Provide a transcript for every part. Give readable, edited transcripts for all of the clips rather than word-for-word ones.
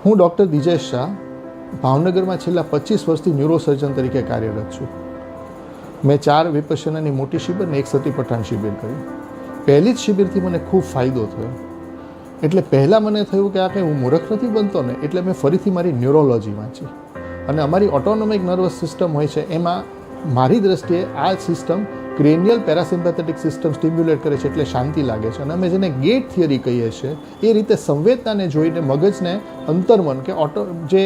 હું ડૉક્ટર દિજેશ શાહ ભાવનગરમાં છેલ્લા 25 વર્ષથી ન્યુરોસર્જન તરીકે કાર્યરત છું. મેં 4 વિપશ્યનાની મોટી શિબિર ને 1 સતી પઠાણ શિબિર કરી. પહેલી જ શિબિરથી મને ખૂબ ફાયદો થયો. એટલે પહેલાં મને થયું કે આ કંઈ હું મૂર્ખ નથી બનતો ને, એટલે મેં ફરીથી મારી ન્યુરોલોજી વાંચી. અને અમારી ઓટોનોમિક નર્વસ સિસ્ટમ હોય છે, એમાં મારી દ્રષ્ટિએ આ સિસ્ટમ ક્રેનિયલ પેરાસિમ્પેથેટિક સિસ્ટમ સ્ટિમ્યુલેટ કરે છે, એટલે શાંતિ લાગે છે. અને અમે જેને ગેટ થિયરી કહીએ છીએ એ રીતે સંવેદનાને જોઈને મગજને અંતર્મન કે જે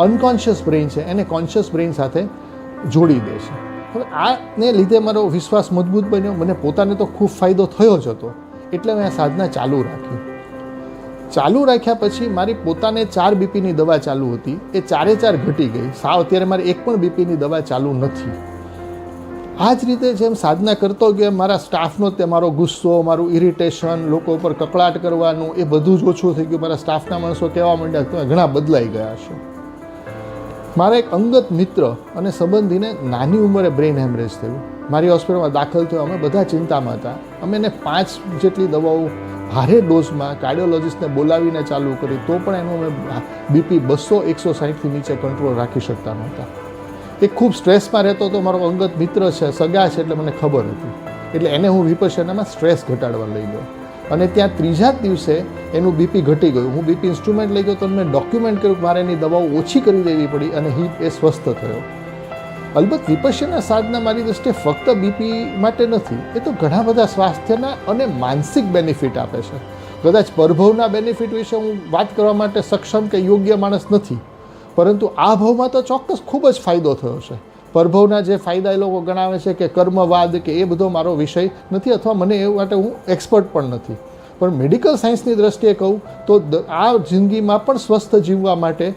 અનકોન્શિયસ બ્રેઇન છે એને કોન્શિયસ બ્રેઇન સાથે જોડી દે છે. હવે આને લીધે મારો વિશ્વાસ મજબૂત બન્યો. મને પોતાને તો ખૂબ ફાયદો થયો જ હતો, એટલે મેં આ સાધના ચાલુ રાખી. ચાલુ રાખ્યા પછી મારી પોતાને 4 બીપીની દવા ચાલુ હતી, એ 4 ઘટી ગઈ. સાવ અત્યારે મારે એક પણ બીપીની દવા ચાલુ નથી. આ જ રીતે જેમ સાધના કરતો ગયો મારા સ્ટાફનો તે મારો ગુસ્સો, મારું ઇરિટેશન, લોકો ઉપર કકળાટ કરવાનું એ બધું જ ઓછું થઈ ગયું. મારા સ્ટાફના માણસો કહેવા માંડ્યા તમે ઘણા બદલાઈ ગયા છો. મારા એક અંગત મિત્ર અને સંબંધીને નાની ઉંમરે બ્રેઇન હેમરેજ થયું. મારી હોસ્પિટલમાં દાખલ થયો. અમે બધા ચિંતામાં હતા. અમે એને 5 જેટલી દવાઓ ભારે ડોઝમાં કાર્ડિયોલોજિસ્ટને બોલાવીને ચાલુ કરી, તો પણ એનું અમે બીપી 200-160થી નીચે કંટ્રોલ રાખી શકતા નહોતા. એ ખૂબ સ્ટ્રેસમાં રહેતો હતો. મારો અંગત મિત્ર છે, સગા છે, એટલે મને ખબર હતી. એટલે એને હું વિપશ્યનામાં સ્ટ્રેસ ઘટાડવા લઈ ગયો. અને ત્યાં 3જા જ દિવસે એનું બીપી ઘટી ગયું. હું બીપી ઇન્સ્ટ્રુમેન્ટ લઈ ગયો તો મેં ડોક્યુમેન્ટ કર્યું કે મારે એની દવાઓ ઓછી કરી દેવી પડી અને એ સ્વસ્થ થયો. અલબત્ત વિપશ્યના સાધના મારી દૃષ્ટિએ ફક્ત બીપી માટે નથી, એ તો ઘણા બધા સ્વાસ્થ્યના અને માનસિક બેનિફિટ આપે છે. કદાચ પરભવના બેનિફિટ વિશે હું વાત કરવા માટે સક્ષમ કે યોગ્ય માણસ નથી, પરંતુ આ ભાવમાં તો ચોક્કસ ખૂબ જ ફાયદો થયો છે. પરભવના જે ફાયદા એ લોકો ગણાવે છે કે કર્મવાદ કે એ બધો મારો વિષય નથી, અથવા મને એ માટે હું એક્સપર્ટ પણ નથી. પણ મેડિકલ સાયન્સની દ્રષ્ટિએ કહું તો આ જિંદગીમાં પણ સ્વસ્થ જીવવા માટે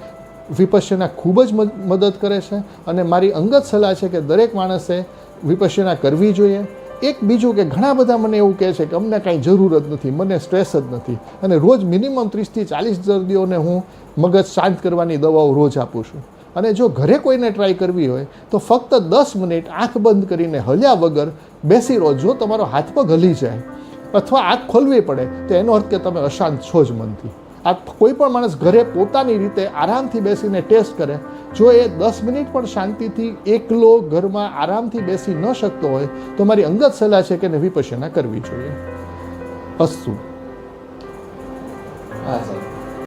વિપશ્યના ખૂબ જ મદદ કરે છે. અને મારી અંગત સલાહ છે કે દરેક માણસે વિપશ્યના કરવી જોઈએ. એક બીજું કે ઘણા બધા મને એવું કહે છે કે અમને કાંઈ જરૂર જ નથી, મને સ્ટ્રેસ જ નથી, અને રોજ મિનિમમ 30થી 40 દર્દીઓને હું મગજ શાંત કરવાની દવાઓ રોજ આપું છું. અને જો ઘરે કોઈને ટ્રાય કરવી હોય તો ફક્ત 10 મિનિટ આંખ બંધ કરીને હલ્યા વગર બેસી રહો. જો તમારો હાથ પગ હલી જાય અથવા આંખ ખોલવી પડે તો એનો અર્થ કે તમે અશાંત છો જ મનથી. આ કોઈ પણ માણસ ઘરે પોતાની રીતે આરામથી બેસીને ટેસ્ટ કરે. જો એ 10 મિનિટ પણ શાંતિથી એકલો ઘરમાં આરામથી બેસી ન શકતો હોય તો મારી અંગત સલાહ છે કે એને વિપશ્યના કરવી જોઈએ. અસ્તુ. હા સર,